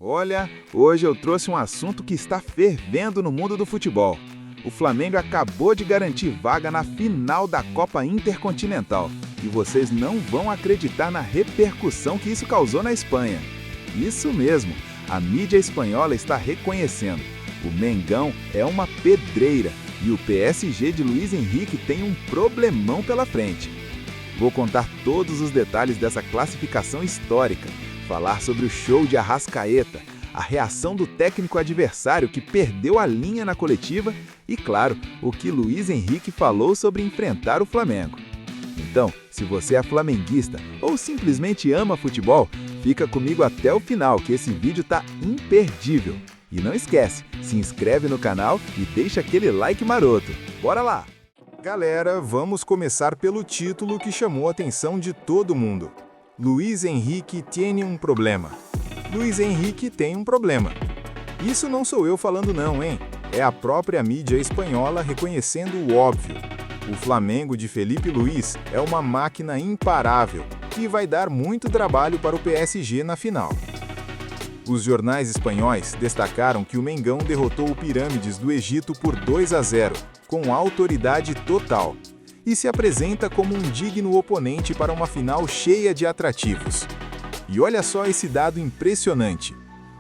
Olha, hoje eu trouxe um assunto que está fervendo no mundo do futebol. O Flamengo acabou de garantir vaga na final da Copa Intercontinental e vocês não vão acreditar na repercussão que isso causou na Espanha. Isso mesmo, a mídia espanhola está reconhecendo. O Mengão é uma pedreira e o PSG de Luís Henrique tem um problemão pela frente. Vou contar todos os detalhes dessa classificação histórica, falar sobre o show de Arrascaeta, a reação do técnico adversário que perdeu a linha na coletiva e, claro, o que Luís Henrique falou sobre enfrentar o Flamengo. Então, se você é flamenguista ou simplesmente ama futebol, fica comigo até o final que esse vídeo tá imperdível. E não esquece, se inscreve no canal e deixa aquele like maroto. Bora lá! Galera, vamos começar pelo título que chamou a atenção de todo mundo. Luís Henrique tem um problema. Luís Henrique tem um problema. Isso não sou eu falando não, hein? É a própria mídia espanhola reconhecendo o óbvio. O Flamengo de Felipe Luís é uma máquina imparável e vai dar muito trabalho para o PSG na final. Os jornais espanhóis destacaram que o Mengão derrotou o Pirâmides do Egito por 2-0, com autoridade total, e se apresenta como um digno oponente para uma final cheia de atrativos. E olha só esse dado impressionante.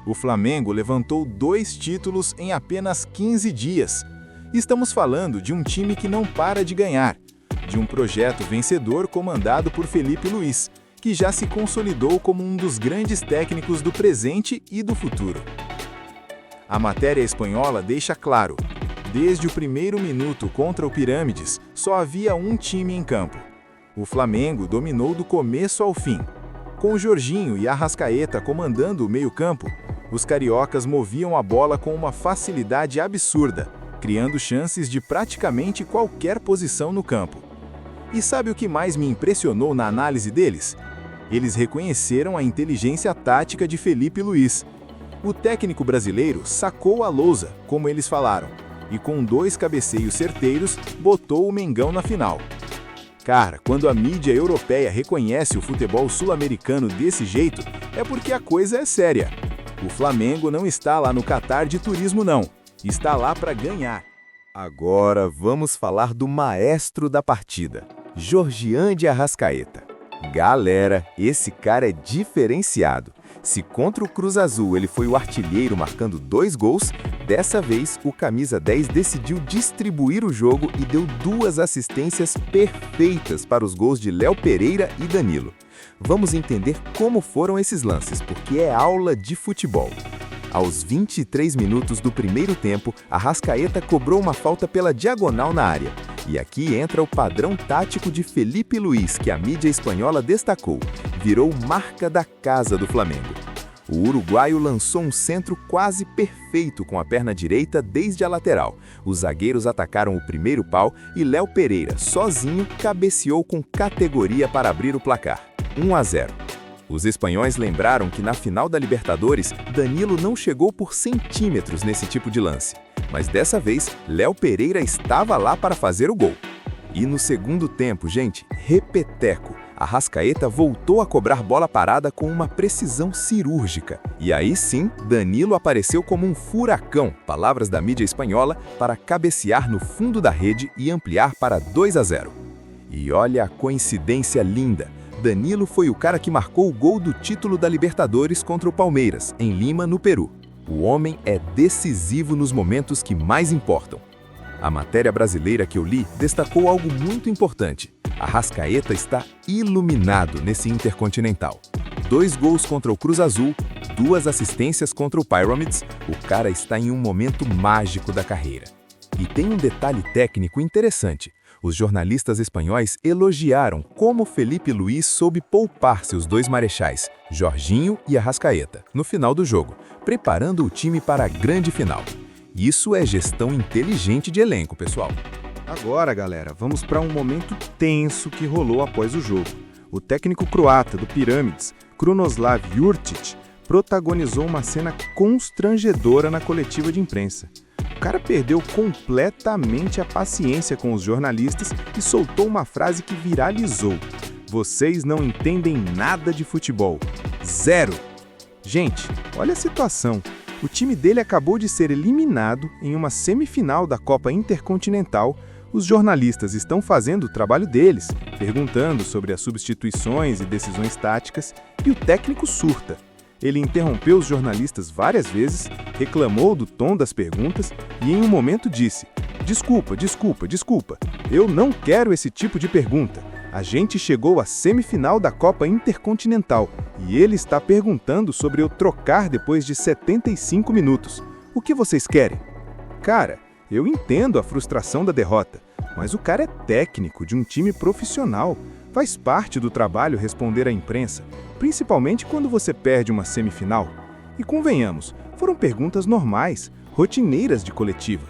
O Flamengo levantou 2 títulos em apenas 15 dias. Estamos falando de um time que não para de ganhar, de um projeto vencedor comandado por Felipe Luís, que já se consolidou como um dos grandes técnicos do presente e do futuro. A matéria espanhola deixa claro: desde o primeiro minuto contra o Pirâmides, só havia um time em campo. O Flamengo dominou do começo ao fim. Com Jorginho e Arrascaeta comandando o meio-campo, os cariocas moviam a bola com uma facilidade absurda, criando chances de praticamente qualquer posição no campo. E sabe o que mais me impressionou na análise deles? Eles reconheceram a inteligência tática de Felipe Luís. O técnico brasileiro sacou a lousa, como eles falaram, e com 2 cabeceios certeiros, botou o Mengão na final. Cara, quando a mídia europeia reconhece o futebol sul-americano desse jeito, é porque a coisa é séria. O Flamengo não está lá no Catar de turismo não, está lá para ganhar. Agora vamos falar do maestro da partida, Jorgian de Arrascaeta. Galera, esse cara é diferenciado. Se contra o Cruz Azul ele foi o artilheiro marcando 2 gols, dessa vez o camisa 10 decidiu distribuir o jogo e deu 2 assistências perfeitas para os gols de Léo Pereira e Danilo. Vamos entender como foram esses lances, porque é aula de futebol. Aos 23 minutos do primeiro tempo, Arrascaeta cobrou uma falta pela diagonal na área. E aqui entra o padrão tático de Felipe Luís, que a mídia espanhola destacou. Virou marca da casa do Flamengo. O uruguaio lançou um centro quase perfeito com a perna direita desde a lateral. Os zagueiros atacaram o primeiro pau e Léo Pereira, sozinho, cabeceou com categoria para abrir o placar. 1-0. Os espanhóis lembraram que na final da Libertadores, Danilo não chegou por centímetros nesse tipo de lance. Mas dessa vez, Léo Pereira estava lá para fazer o gol. E no segundo tempo, gente, repeteco. Arrascaeta voltou a cobrar bola parada com uma precisão cirúrgica. E aí sim, Danilo apareceu como um furacão, palavras da mídia espanhola, para cabecear no fundo da rede e ampliar para 2-0. E olha a coincidência linda. Danilo foi o cara que marcou o gol do título da Libertadores contra o Palmeiras, em Lima, no Peru. O homem é decisivo nos momentos que mais importam. A matéria brasileira que eu li destacou algo muito importante. Arrascaeta está iluminado nesse Intercontinental. 2 gols contra o Cruz Azul, 2 assistências contra o Pyramids, o cara está em um momento mágico da carreira. E tem um detalhe técnico interessante. Os jornalistas espanhóis elogiaram como Felipe Luís soube poupar seus 2 marechais, Jorginho e Arrascaeta, no final do jogo, preparando o time para a grande final. Isso é gestão inteligente de elenco, pessoal. Agora, galera, vamos para um momento tenso que rolou após o jogo. O técnico croata do Pirâmides, Krunoslav Jurčić, protagonizou uma cena constrangedora na coletiva de imprensa. O cara perdeu completamente a paciência com os jornalistas e soltou uma frase que viralizou. Vocês não entendem nada de futebol. 0. Gente, olha a situação. O time dele acabou de ser eliminado em uma semifinal da Copa Intercontinental. Os jornalistas estão fazendo o trabalho deles, perguntando sobre as substituições e decisões táticas, e o técnico surta. Ele interrompeu os jornalistas várias vezes, reclamou do tom das perguntas e em um momento disse: Desculpa, eu não quero esse tipo de pergunta. A gente chegou à semifinal da Copa Intercontinental e ele está perguntando sobre eu trocar depois de 75 minutos. O que vocês querem? Cara, eu entendo a frustração da derrota, mas o cara é técnico de um time profissional. Faz parte do trabalho responder à imprensa, principalmente quando você perde uma semifinal. E convenhamos, foram perguntas normais, rotineiras de coletiva.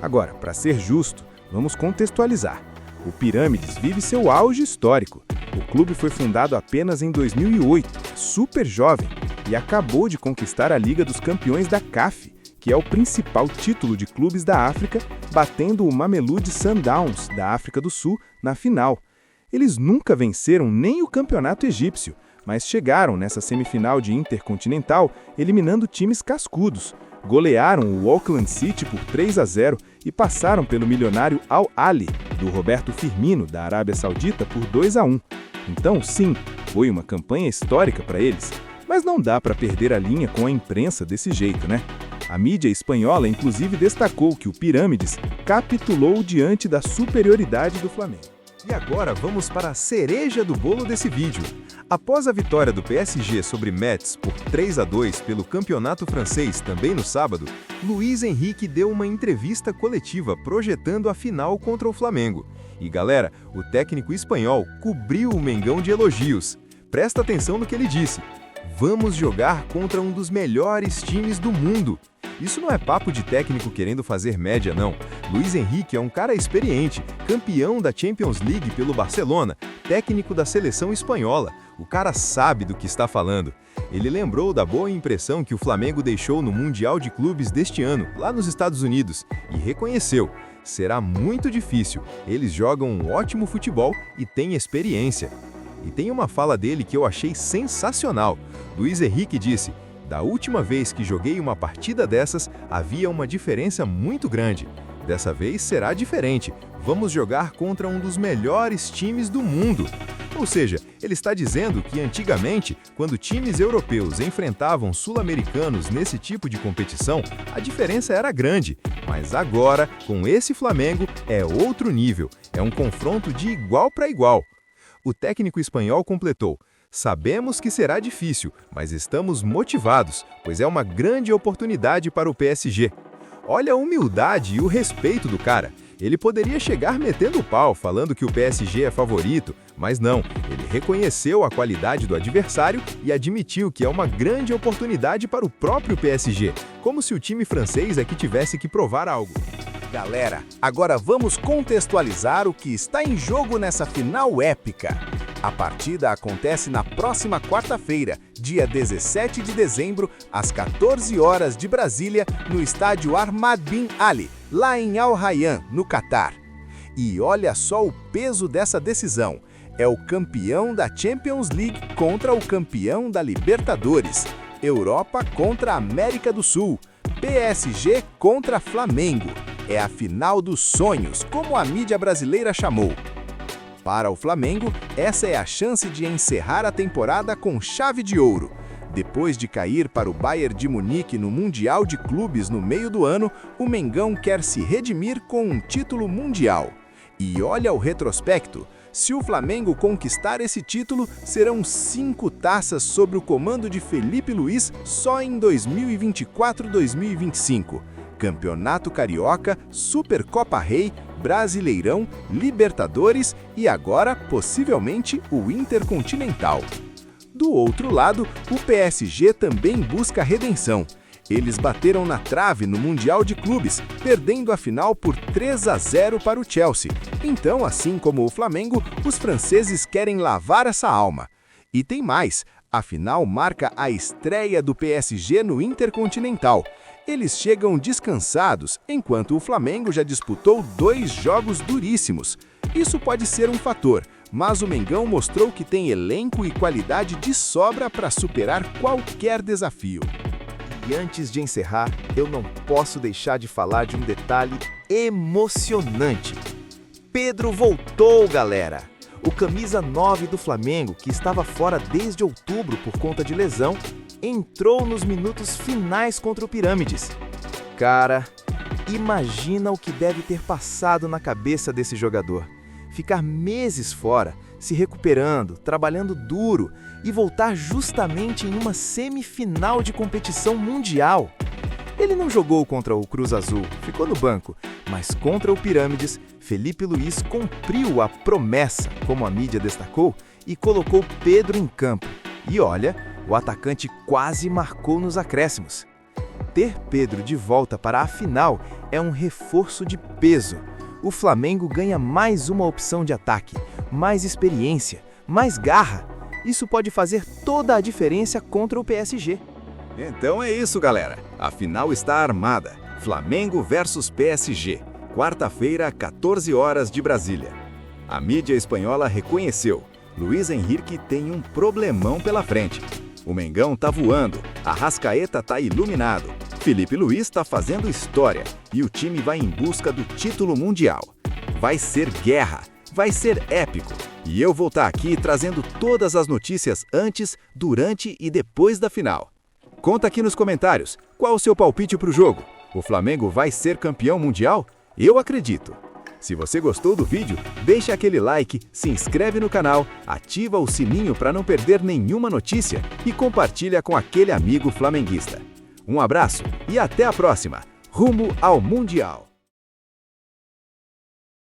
Agora, para ser justo, vamos contextualizar. O Pirâmides vive seu auge histórico. O clube foi fundado apenas em 2008, super jovem, e acabou de conquistar a Liga dos Campeões da CAF, que é o principal título de clubes da África, batendo o Mamelodi Sundowns, da África do Sul, na final. Eles nunca venceram nem o campeonato egípcio, mas chegaram nessa semifinal de Intercontinental eliminando times cascudos. Golearam o Auckland City por 3-0 e passaram pelo milionário Al Ahly, do Roberto Firmino, da Arábia Saudita, por 2-1. Então, sim, foi uma campanha histórica para eles, mas não dá para perder a linha com a imprensa desse jeito, né? A mídia espanhola, inclusive, destacou que o Pirâmides capitulou diante da superioridade do Flamengo. E agora vamos para a cereja do bolo desse vídeo. Após a vitória do PSG sobre Metz por 3-2 pelo campeonato francês também no sábado, Luiz Henrique deu uma entrevista coletiva projetando a final contra o Flamengo. E galera, o técnico espanhol cobriu o Mengão de elogios. Presta atenção no que ele disse. Vamos jogar contra um dos melhores times do mundo. Isso não é papo de técnico querendo fazer média, não. Luiz Henrique é um cara experiente, campeão da Champions League pelo Barcelona, técnico da seleção espanhola. O cara sabe do que está falando. Ele lembrou da boa impressão que o Flamengo deixou no Mundial de Clubes deste ano, lá nos Estados Unidos, e reconheceu: será muito difícil, eles jogam um ótimo futebol e têm experiência. E tem uma fala dele que eu achei sensacional. Luiz Henrique disse: da última vez que joguei uma partida dessas, havia uma diferença muito grande. Dessa vez será diferente. Vamos jogar contra um dos melhores times do mundo. Ou seja, ele está dizendo que antigamente, quando times europeus enfrentavam sul-americanos nesse tipo de competição, a diferença era grande. Mas agora, com esse Flamengo, é outro nível. É um confronto de igual para igual. O técnico espanhol completou: sabemos que será difícil, mas estamos motivados, pois é uma grande oportunidade para o PSG. Olha a humildade e o respeito do cara. Ele poderia chegar metendo o pau, falando que o PSG é favorito, mas não, ele reconheceu a qualidade do adversário e admitiu que é uma grande oportunidade para o próprio PSG, como se o time francês é que tivesse que provar algo. Galera, agora vamos contextualizar o que está em jogo nessa final épica. A partida acontece na próxima quarta-feira, dia 17 de dezembro, às 14 horas de Brasília, no estádio Ahmad Bin Ali, lá em Al Rayyan, no Catar. E olha só o peso dessa decisão. É o campeão da Champions League contra o campeão da Libertadores. Europa contra a América do Sul. PSG contra Flamengo. É a final dos sonhos, como a mídia brasileira chamou. Para o Flamengo, essa é a chance de encerrar a temporada com chave de ouro. Depois de cair para o Bayern de Munique no Mundial de Clubes no meio do ano, o Mengão quer se redimir com um título mundial. E olha o retrospecto. Se o Flamengo conquistar esse título, serão 5 taças sob o comando de Felipe Luiz só em 2024-2025. Campeonato Carioca, Supercopa Rei, Brasileirão, Libertadores e agora, possivelmente, o Intercontinental. Do outro lado, o PSG também busca redenção. Eles bateram na trave no Mundial de Clubes, perdendo a final por 3-0 para o Chelsea. Então, assim como o Flamengo, os franceses querem lavar essa alma. E tem mais, a final marca a estreia do PSG no Intercontinental. Eles chegam descansados, enquanto o Flamengo já disputou 2 jogos duríssimos. Isso pode ser um fator, mas o Mengão mostrou que tem elenco e qualidade de sobra para superar qualquer desafio. E antes de encerrar, eu não posso deixar de falar de um detalhe emocionante. Pedro voltou, galera! O camisa 9 do Flamengo, que estava fora desde outubro por conta de lesão, entrou nos minutos finais contra o Pirâmides. Cara, imagina o que deve ter passado na cabeça desse jogador. Ficar meses fora, se recuperando, trabalhando duro e voltar justamente em uma semifinal de competição mundial. Ele não jogou contra o Cruz Azul, ficou no banco, mas contra o Pirâmides, Felipe Luiz cumpriu a promessa, como a mídia destacou, e colocou Pedro em campo. E olha, o atacante quase marcou nos acréscimos. Ter Pedro de volta para a final é um reforço de peso. O Flamengo ganha mais uma opção de ataque, mais experiência, mais garra. Isso pode fazer toda a diferença contra o PSG. Então é isso, galera. A final está armada. Flamengo versus PSG. Quarta-feira, 14 horas de Brasília. A mídia espanhola reconheceu. Luiz Henrique tem um problemão pela frente. O Mengão tá voando, a Arrascaeta tá iluminado, Felipe Luiz tá fazendo história e o time vai em busca do título mundial. Vai ser guerra, vai ser épico. E eu vou estar aqui trazendo todas as notícias antes, durante e depois da final. Conta aqui nos comentários, qual o seu palpite para o jogo? O Flamengo vai ser campeão mundial? Eu acredito. Se você gostou do vídeo, deixa aquele like, se inscreve no canal, ativa o sininho para não perder nenhuma notícia e compartilha com aquele amigo flamenguista. Um abraço e até a próxima, rumo ao Mundial!